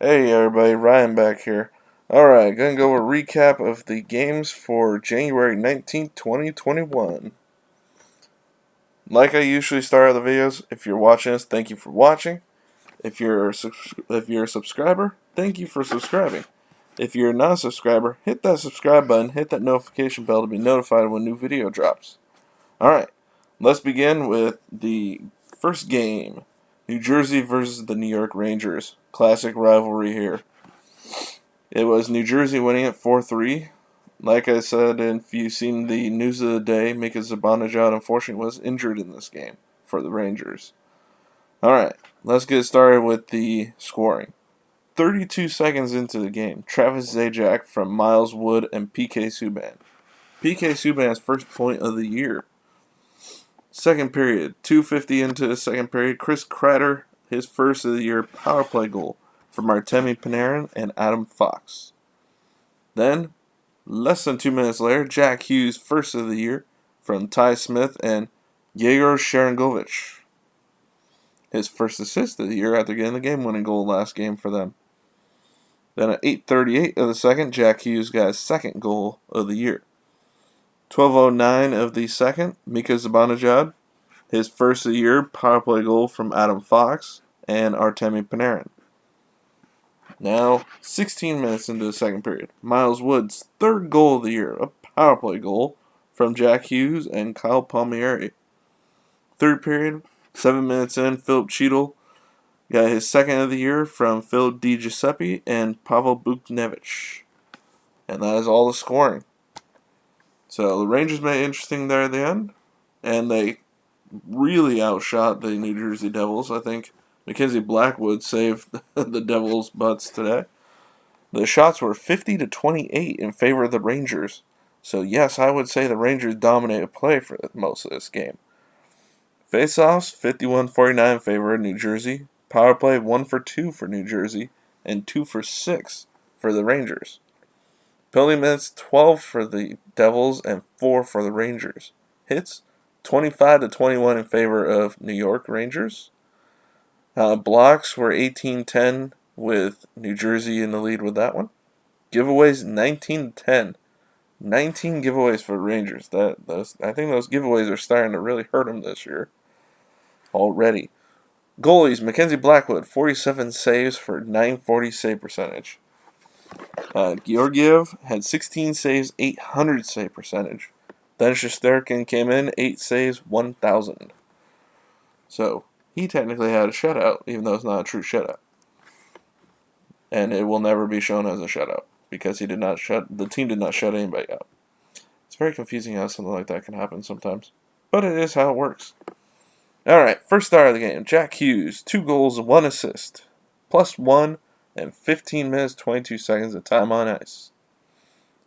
Hey everybody, Ryan back here. Alright, gonna go a recap of the games for January 19th, 2021. Like I usually start the videos, if you're watching this, thank you for watching. If you're a subscriber, thank you for subscribing. If you're not a subscriber, hit that subscribe button, hit that notification bell to be notified when new video drops. Alright, let's begin with the first game. New Jersey versus the New York Rangers. Classic rivalry here. It was New Jersey winning it 4-3. Like I said, if you've seen the news of the day, Mika Zibanejad unfortunately was injured in this game for the Rangers. Alright, let's get started with the scoring. 32 seconds into the game, Travis Zajac from Miles Wood and PK Subban. PK Subban's first point of the year. Second period, 2:50 into the second period, Chris Kreider, his first of the year power play goal from Artemi Panarin and Adam Fox. Then, less than 2 minutes later, Jack Hughes' first of the year from Ty Smith and Yegor Sharangovich. His first assist of the year after getting the game-winning goal last game for them. Then at 8:38 of the second, Jack Hughes got his second goal of the year. 12:09 of the second, Mika Zibanejad, his first of the year power play goal from Adam Fox and Artemi Panarin. Now, 16 minutes into the second period, Miles Wood's third goal of the year, a power play goal from Jack Hughes and Kyle Palmieri. Third period, 7 minutes in, Philip Cheadle got his second of the year from Phil DiGiuseppe and Pavel Buchnevich. And that is all the scoring. So the Rangers made it interesting there at the end, and they really outshot the New Jersey Devils. I think Mackenzie Blackwood saved the Devils' butts today. The shots were 50-28 in favor of the Rangers. So yes, I would say the Rangers dominated play for most of this game. Face-offs, 51-49 in favor of New Jersey. Power play, 1 for 2 for New Jersey, and 2 for 6 for the Rangers. Penalty minutes, 12 for the Devils and 4 for the Rangers. Hits, 25-21 in favor of New York Rangers. Blocks were 18-10 with New Jersey in the lead with that one. Giveaways, 19-10. 19 giveaways for Rangers. I think those giveaways are starting to really hurt them this year already. Goalies, Mackenzie Blackwood, 47 saves for 940 save percentage. Georgiev had 16 saves, 800 save percentage. Then Shesterkin came in, 8 saves, 1,000. So, he technically had a shutout, even though it's not a true shutout. And it will never be shown as a shutout, because the team did not shut anybody out. It's very confusing how something like that can happen sometimes. But it is how it works. Alright, first star of the game, Jack Hughes, 2 goals, 1 assist. +1 and 15 minutes, 22 seconds of time on ice.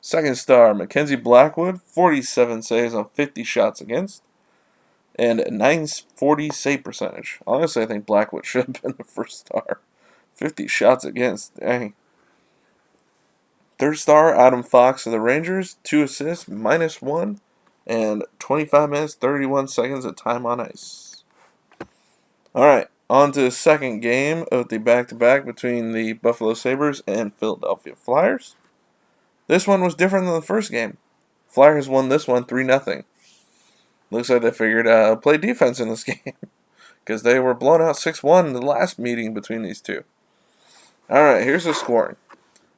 Second star, Mackenzie Blackwood, 47 saves on 50 shots against, and a 940 save percentage. Honestly, I think Blackwood should have been the first star. 50 shots against, dang. Third star, Adam Fox of the Rangers, 2 assists, -1, and 25 minutes, 31 seconds of time on ice. Alright, on to the second game of the back-to-back between the Buffalo Sabres and Philadelphia Flyers. This one was different than the first game. Flyers won this one 3-0. Looks like they figured out play defense in this game, because they were blown out 6-1 in the last meeting between these two. Alright, here's the scoring.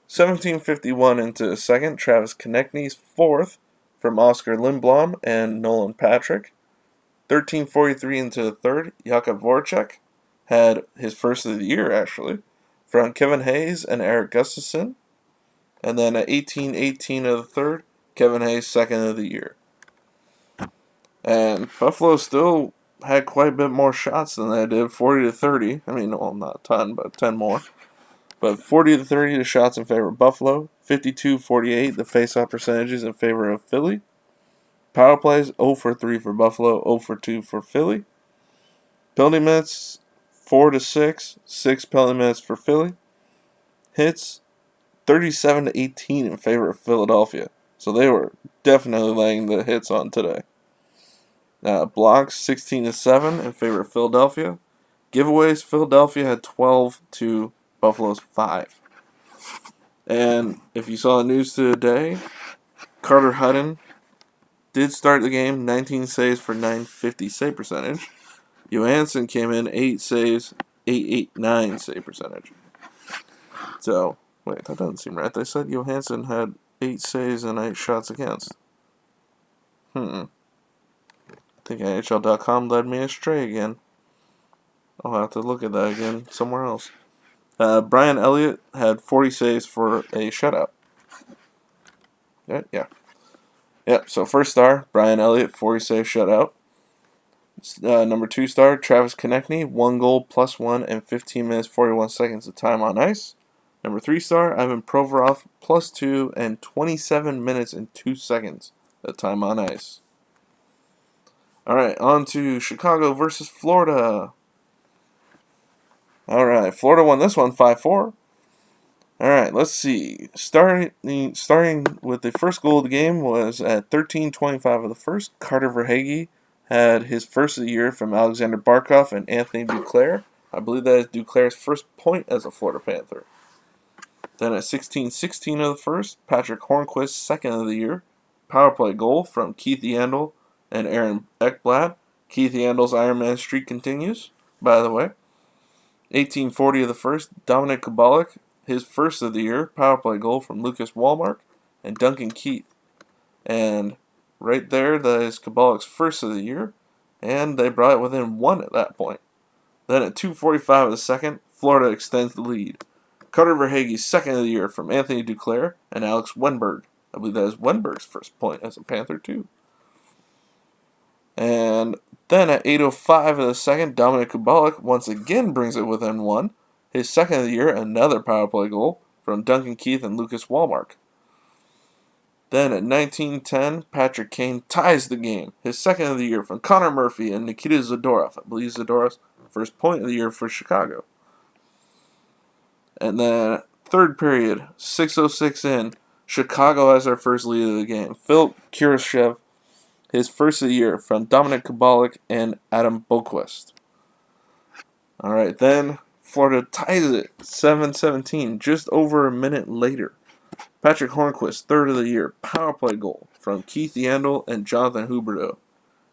17:51 into the second, Travis Konechny's fourth from Oscar Lindblom and Nolan Patrick. 13:43 into the third, Jakub Voracek had his first of the year, actually, from Kevin Hayes and Eric Gustafsson. And then at 18:18 of the third, Kevin Hayes' second of the year. And Buffalo still had quite a bit more shots than they did, 40-30. I mean, well, not a ton, but 10 more. But 40-30 the shots in favor of Buffalo. 52-48 the face-off percentages in favor of Philly. Power plays, 0 for 3 for Buffalo, 0 for 2 for Philly. Penalty minutes, 4-6, 6 penalty minutes for Philly. Hits, 37-18 in favor of Philadelphia. So they were definitely laying the hits on today. Blocks, 16-7 in favor of Philadelphia. Giveaways, Philadelphia had 12 to Buffalo's 5. And if you saw the news today, Carter Hutton did start the game, 19 saves for 950 save percentage. Johansson came in 8 saves, 889 save percentage. So, wait, that doesn't seem right. They said Johansson had 8 saves and 8 shots against. I think NHL.com led me astray again. I'll have to look at that again somewhere else. Brian Elliott had 40 saves for a shutout. Yeah. Yep, so first star, Brian Elliott, 40 save shutout. Number 2 star, Travis Konechny, 1 goal, +1, and 15 minutes, 41 seconds of time on ice. Number 3 star, Ivan Provorov, +2, and 27 minutes and 2 seconds of time on ice. Alright, on to Chicago versus Florida. Alright, Florida won this one 5-4. Alright, let's see. Starting with the first goal of the game was at 13:25 of the first. Carter Verhaeghe had his first of the year from Alexander Barkov and Anthony Duclair. I believe that is Duclair's first point as a Florida Panther. Then at 16:16 of the first, Patrick Hornquist's second of the year. Power play goal from Keith Yandle and Aaron Ekblad. Keith Yandle's Ironman streak continues, by the way. 18:40 of the first, Dominic Kubalik, his first of the year, power play goal from Lucas Wallmark and Duncan Keith. And right there, that is Kubalik's first of the year, and they brought it within 1 at that point. Then at 2:45 of the second, Florida extends the lead. Carter Verhaeghe's second of the year from Anthony Duclair and Alex Wenberg. I believe that is Wenberg's first point as a Panther, too. And then at 8:05 of the second, Dominic Kubalik once again brings it within 1. His second of the year, another power play goal from Duncan Keith and Lucas Wallmark. Then at 19:10, Patrick Kane ties the game. His second of the year from Connor Murphy and Nikita Zadorov. I believe Zadorov's first point of the year for Chicago. And then third period, 6:06 in, Chicago has their first lead of the game. Phil Kurashev, his first of the year from Dominic Kubalik and Adam Boquist. Alright, then Florida ties it 7:17, just over a minute later. Patrick Hornquist, third of the year, power play goal from Keith Yandle and Jonathan Huberdeau.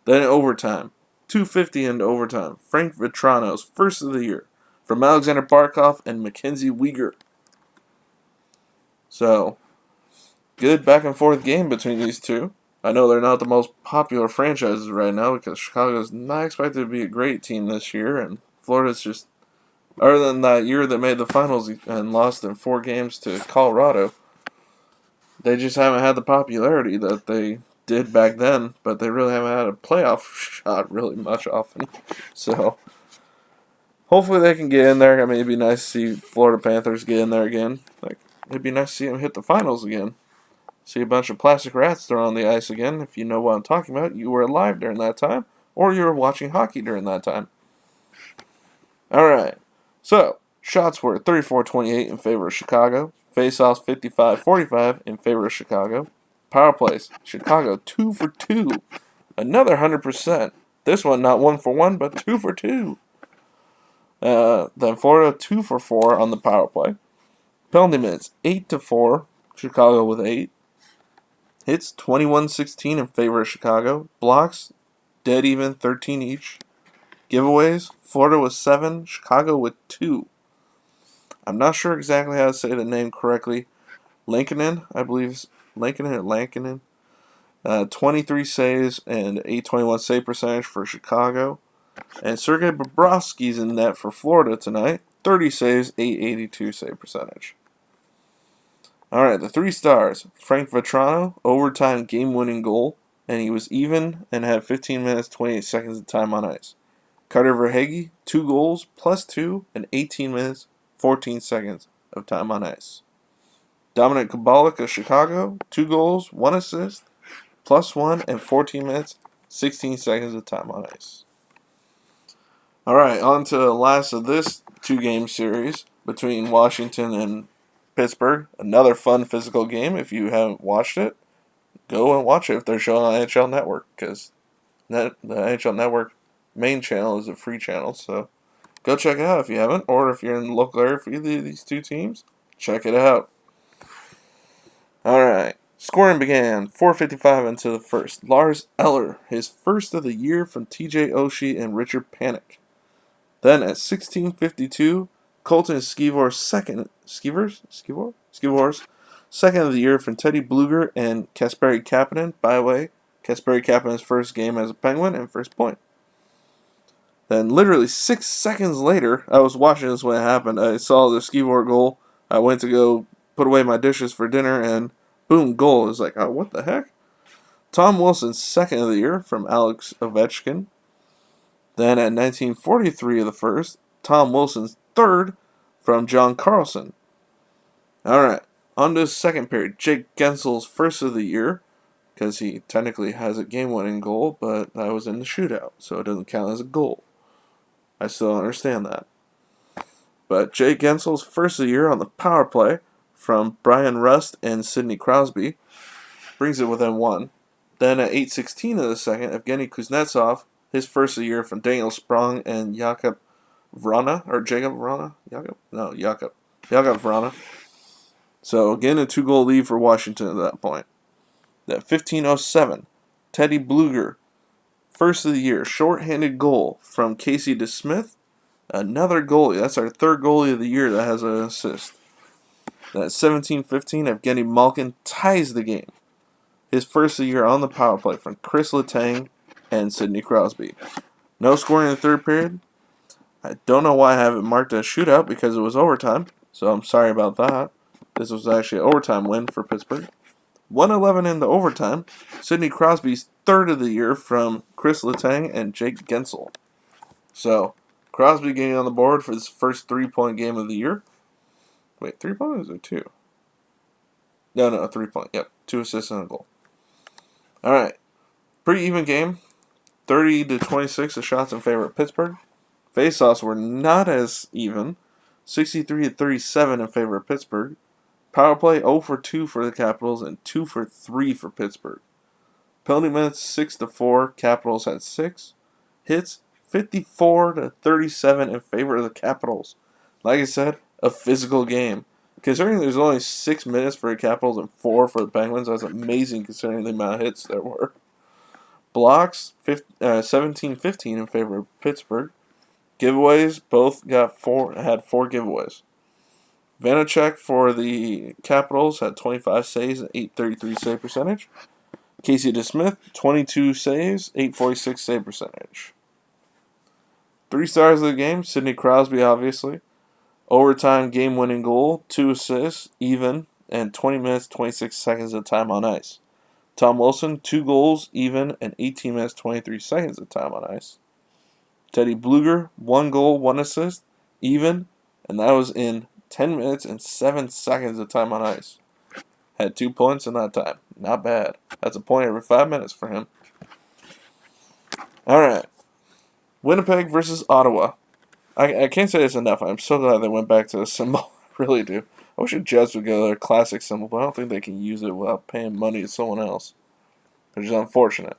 Then in overtime, 2:50 into overtime, Frank Vetrano's first of the year from Alexander Barkov and Mackenzie Weegar. So, good back and forth game between these two. I know they're not the most popular franchises right now because Chicago's not expected to be a great team this year, and Florida's just, other than that year that made the finals and lost in 4 games to Colorado, they just haven't had the popularity that they did back then, but they really haven't had a playoff shot really much often. So, hopefully they can get in there. I mean, it'd be nice to see Florida Panthers get in there again. It'd be nice to see them hit the finals again. See a bunch of plastic rats thrown on the ice again. If you know what I'm talking about, you were alive during that time, or you were watching hockey during that time. Alright, so shots were 34-28 in favor of Chicago. Face-offs 55-45 in favor of Chicago. Power plays, Chicago 2 for 2. Another 100%. This one not 1 for 1, but 2 for 2. Then Florida 2 for 4 on the power play. Penalty minutes 8-4. Chicago with 8. Hits 21-16 in favor of Chicago. Blocks dead even 13 each. Giveaways, Florida with 7, Chicago with 2. I'm not sure exactly how to say the name correctly. Lankinen, I believe, Lankinen. 23 saves and 821 save percentage for Chicago. And Sergei Bobrovsky's in net for Florida tonight. 30 saves, 882 save percentage. Alright, the 3 stars. Frank Vetrano, overtime game-winning goal. And he was even and had 15 minutes, 28 seconds of time on ice. Carter Verhaeghe, 2 goals, +2, and 18 minutes, 14 seconds of time on ice. Dominic Kubalik of Chicago, 2 goals, 1 assist, +1, and 14 minutes, 16 seconds of time on ice. Alright, on to the last of this 2-game series between Washington and Pittsburgh. Another fun physical game. If you haven't watched it, go and watch it if they're showing on NHL Network, because the NHL Network main channel is a free channel, so Go check it out if you haven't, or if you're in the local area for either of these two teams, check it out. All right. Scoring began 4:55 into the first. Lars Eller, his first of the year from TJ Oshie and Richard Panik. Then at 16:52, Colton Skeevor's second of the year from Teddy Bluger and Kasperi Kapanen. By the way, Kasperi Kapanen's first game as a Penguin and first point. Then literally 6 seconds later, I was watching this when it happened. I saw the Skeevor goal. I went to go put away my dishes for dinner, and boom, goal. It was like, oh, what the heck? Tom Wilson's second of the year from Alex Ovechkin. Then at 19:43 of the first, Tom Wilson's third from John Carlson. All right, on to the second period. Jake Gensel's first of the year, because he technically has a game-winning goal, but that was in the shootout, so it doesn't count as a goal. I still don't understand that. But Jake Gensel's first of the year on the power play from Brian Rust and Sidney Crosby brings it within one. Then at 8:16 of the second, Evgeny Kuznetsov, his first of the year from Daniel Sprong and Jakob Vrana. So again, a 2-goal lead for Washington at that point. At 15:07, Teddy Bluger, first of the year, shorthanded goal from Casey DeSmith. Another goalie. That's our third goalie of the year that has an assist. At 17:15, Evgeny Malkin ties the game. His first of the year on the power play from Chris Letang and Sidney Crosby. No scoring in the third period. I don't know why I have it marked as shootout because it was overtime, so I'm sorry about that. This was actually an overtime win for Pittsburgh. 1:11 in the overtime. Sidney Crosby's third of the year from Chris Letang and Jake Gensel. So, Crosby getting on the board for his first 3-point game of the year. Wait, 3 points or 2? No, 3 point. Yep, 2 assists and a goal. All right, pretty even game. 30-26 the shots in favor of Pittsburgh. Faceoffs were not as even. 63-37 in favor of Pittsburgh. Power play 0 for 2 for the Capitals and 2 for 3 for Pittsburgh. Penalty minutes 6-4. Capitals had 6 hits. 54-37 in favor of the Capitals. Like I said, a physical game. Considering there's only 6 minutes for the Capitals and 4 for the Penguins, that's amazing considering the amount of hits there were. Blocks 17-15 in favor of Pittsburgh. Giveaways both had 4 giveaways. Vanacek for the Capitals had 25 saves and 833 save percentage. Casey DeSmith 22 saves, 846 save percentage. 3 stars of the game, Sidney Crosby obviously. Overtime game-winning goal, 2 assists, even, and 20 minutes, 26 seconds of time on ice. Tom Wilson, 2 goals, even, and 18 minutes, 23 seconds of time on ice. Teddy Bluger, 1 goal, 1 assist, even, and that was in 10 minutes and 7 seconds of time on ice. Had 2 points in that time. Not bad. That's a point every 5 minutes for him. All right. Winnipeg versus Ottawa. I can't say this enough. I'm so glad they went back to the symbol. I really do. I wish the Jets would go to their classic symbol, but I don't think they can use it without paying money to someone else, which is unfortunate.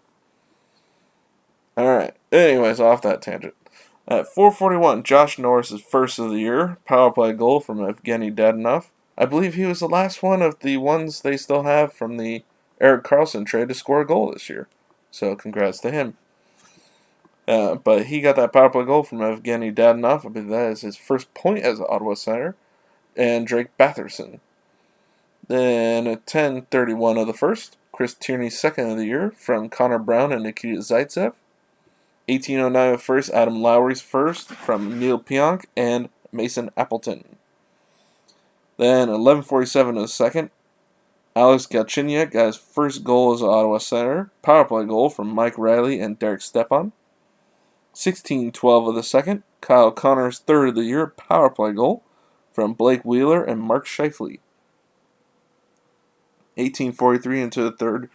Alright. Anyways, off that tangent. At 4:41, Josh Norris' first of the year. Power play goal from Evgeny Dadonov. I believe he was the last one of the ones they still have from the Erik Karlsson trade to score a goal this year. So congrats to him. But he got that power play goal from Evgeny Dadonov. I believe that is his first point as an Ottawa Center. And Drake Batherson. Then at 10:31 of the first, Chris Tierney's second of the year from Connor Brown and Nikita Zaitsev. 18:09 of the first, Adam Lowry's first from Neil Pionk and Mason Appleton. Then 11:47 of the second, Alex Galchenyuk got his first goal as an Ottawa Center. Power play goal from Mike Riley and Derek Stepan. 16:12 of the second, Kyle Connor's third of the year power play goal from Blake Wheeler and Mark Scheifele. 18:43 into the third,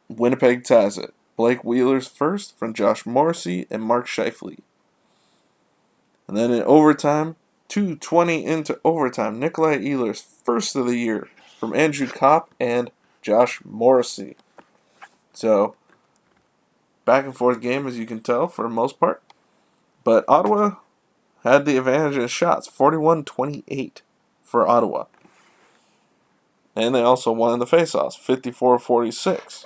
Winnipeg ties it. Blake Wheeler's first from Josh Morrissey and Mark Scheifele. And then in overtime, 2:20 into overtime, Nikolai Ehlers' first of the year from Andrew Kopp and Josh Morrissey. So, back and forth game as you can tell for the most part. But Ottawa had the advantage in shots, 41-28 for Ottawa. And they also won in the faceoffs, 54-46.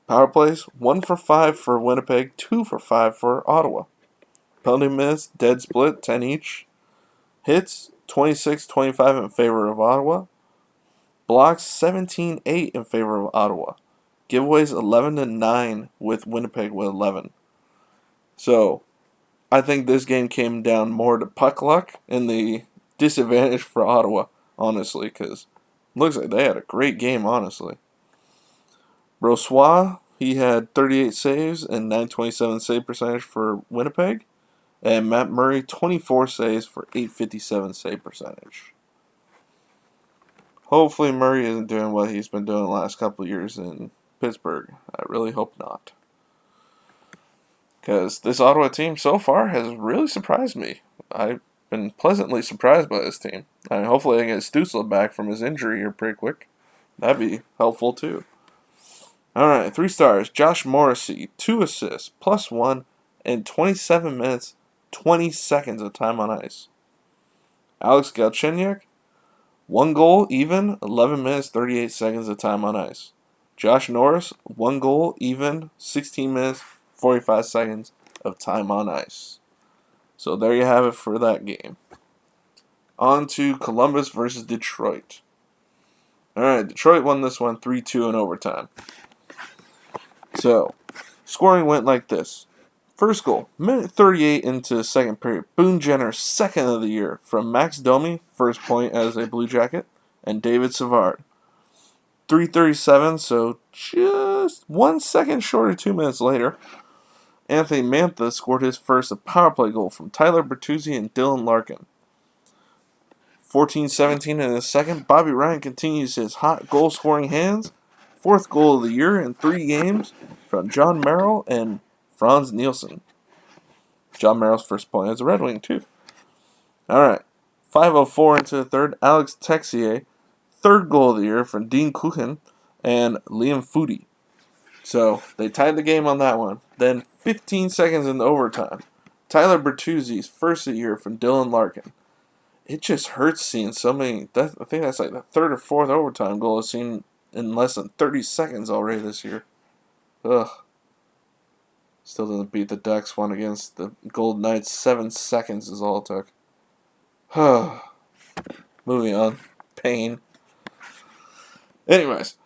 Power plays, 1 for 5 for Winnipeg, 2 for 5 for Ottawa. Penalty minutes, dead split, 10 each. Hits, 26-25 in favor of Ottawa. Blocks, 17-8 in favor of Ottawa. Giveaways, 11-9 with Winnipeg with 11. So, I think this game came down more to puck luck and the disadvantage for Ottawa, honestly, because it looks like they had a great game, honestly. Brossoit, he had 38 saves and 927 save percentage for Winnipeg. And Matt Murray, 24 saves for 857 save percentage. Hopefully Murray isn't doing what he's been doing the last couple of years in Pittsburgh. I really hope not. Because this Ottawa team so far has really surprised me. I've been pleasantly surprised by this team. I mean, hopefully I get Stützle back from his injury here pretty quick. That'd be helpful too. Alright, 3 stars. Josh Morrissey, 2 assists, +1, and 27 minutes, 20 seconds of time on ice. Alex Galchenyuk, 1 goal, even, 11 minutes, 38 seconds of time on ice. Josh Norris, 1 goal, even, 16 minutes, 45 seconds of time on ice. So there you have it for that game. On to Columbus versus Detroit. Alright, Detroit won this one 3-2 in overtime. So, scoring went like this. First goal, minute 38 into the second period. Boone Jenner, second of the year, from Max Domi, first point as a Blue Jacket, and David Savard. 3:37, so just 1 second short of 2 minutes later, Anthony Mantha scored his first power play goal from Tyler Bertuzzi and Dylan Larkin. 14:17 in the second, Bobby Ryan continues his hot goal-scoring hands. 4th goal of the year in 3 games from John Merrill and Franz Nielsen. John Merrill's first point as a Red Wing, too. Alright. 5:04 into the third, Alex Texier. 3rd goal of the year from Dean Kuchen and Liam Foudy. So, they tied the game on that one. Then, 15 seconds into overtime, Tyler Bertuzzi's first of the year from Dylan Larkin. It just hurts seeing so many. I think that's like the 3rd or 4th overtime goal I've seen in less than 30 seconds already this year. Ugh. Still doesn't beat the Ducks one against the Golden Knights. 7 seconds is all it took. Moving on. Pain. Anyways.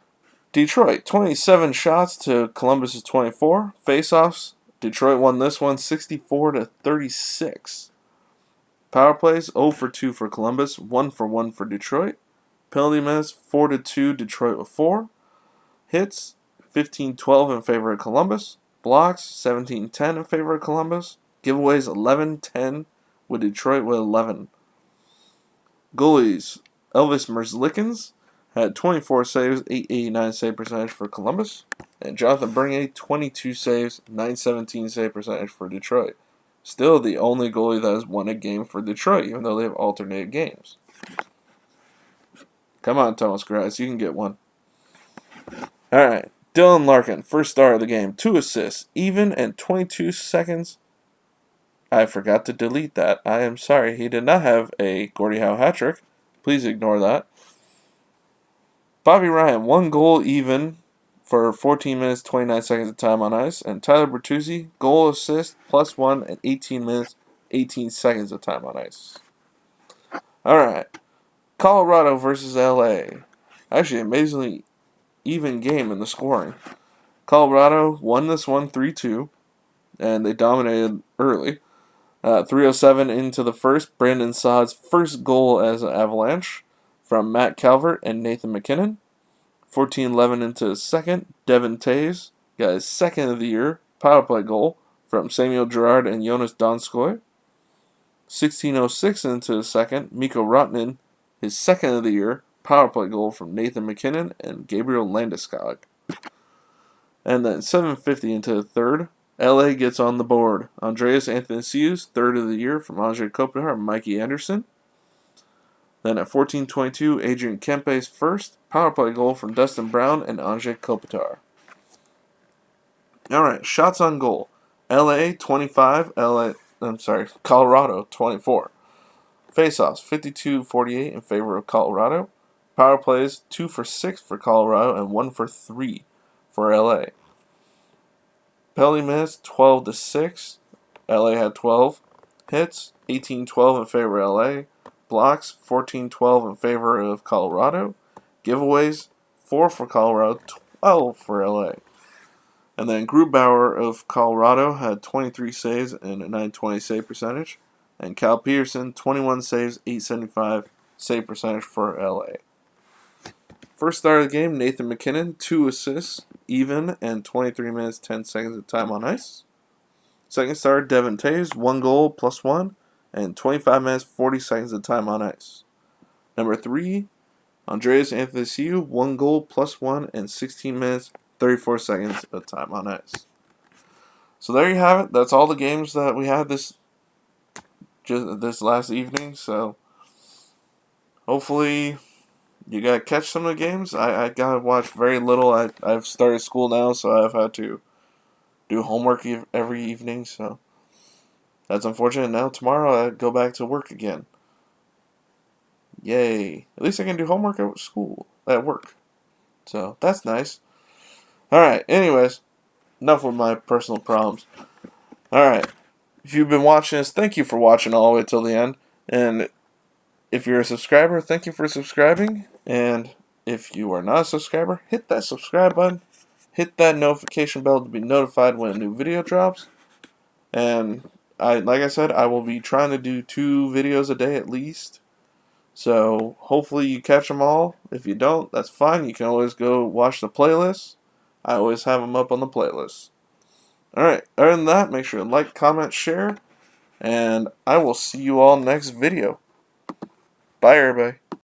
Detroit, 27 shots to Columbus's 24. Face-offs. Detroit won this one 64-36. Power plays, 0 for 2 for Columbus, 1 for 1 for Detroit. Penalty minutes, 4-2, Detroit with 4. Hits, 15-12 in favor of Columbus. Blocks, 17-10 in favor of Columbus. Giveaways, 11-10 with Detroit with 11. Goalies, Elvis Merzlikins had 24 saves, 889 save percentage for Columbus. And Jonathan Bernier, 22 saves, 917 save percentage for Detroit. Still the only goalie that has won a game for Detroit, even though they have alternated games. Come on, Thomas Greiss, you can get one. Alright, Dylan Larkin, first star of the game, 2 assists, even and 22 seconds. I forgot to delete that. I am sorry, he did not have a Gordie Howe hat trick. Please ignore that. Bobby Ryan, 1 goal even for 14 minutes, 29 seconds of time on ice. And Tyler Bertuzzi, goal assist, +1 and 18 minutes, 18 seconds of time on ice. Alright. Colorado versus LA. Actually, amazingly even game in the scoring. Colorado won this one 3-2, and they dominated early. 3:07 into the first, Brandon Saad's first goal as an Avalanche from Matt Calvert and Nathan McKinnon. 14:11 into the second, Devin Taves got his second of the year power play goal from Samuel Girard and Jonas Donskoy. 16:06 into the second, Mikko Rantanen, his second of the year power play goal from Nathan McKinnon and Gabriel Landeskog. And then 7:50 into the third, LA gets on the board. Andreas Athanasiou, third of the year from Andre Kopitar and Mikey Anderson. Then at 14:22, Adrian Kempe's first power play goal from Dustin Brown and Andre Kopitar. Alright, shots on goal. LA 25, Colorado 24. Faceoffs 52-48 in favor of Colorado. Power plays 2 for 6 for Colorado and 1 for 3 for LA. Penalty minutes 12-6. LA had 12 hits, 18-12 in favor of LA. Blocks 14-12 in favor of Colorado. Giveaways 4 for Colorado, 12 for LA. And then Grubauer of Colorado had 23 saves and a 920 save percentage. And Cal Peterson, 21 saves, 875 save percentage for LA. First start of the game, Nathan MacKinnon, 2 assists, even, and 23 minutes, 10 seconds of time on ice. Second starter, Devin Taves, 1 goal, +1, and 25 minutes, 40 seconds of time on ice. Number 3, Andreas Anthony, 1 goal, +1, and 16 minutes, 34 seconds of time on ice. So there you have it. That's all the games that we had this last evening. So hopefully you got to catch some of the games. I got to watch very little. I've started school now, so I've had to do homework every evening. So that's unfortunate. Now tomorrow I go back to work again. Yay. At least I can do homework at work. So that's nice. Alright, anyways, enough with my personal problems. Alright, if you've been watching this, thank you for watching all the way till the end. And if you're a subscriber, thank you for subscribing. And if you are not a subscriber, hit that subscribe button. Hit that notification bell to be notified when a new video drops. And like I said, I will be trying to do 2 videos a day at least. So hopefully you catch them all. If you don't, that's fine. You can always go watch the playlist. I always have them up on the playlist. Alright, other than that, make sure to like, comment, share, and I will see you all next video. Bye, everybody.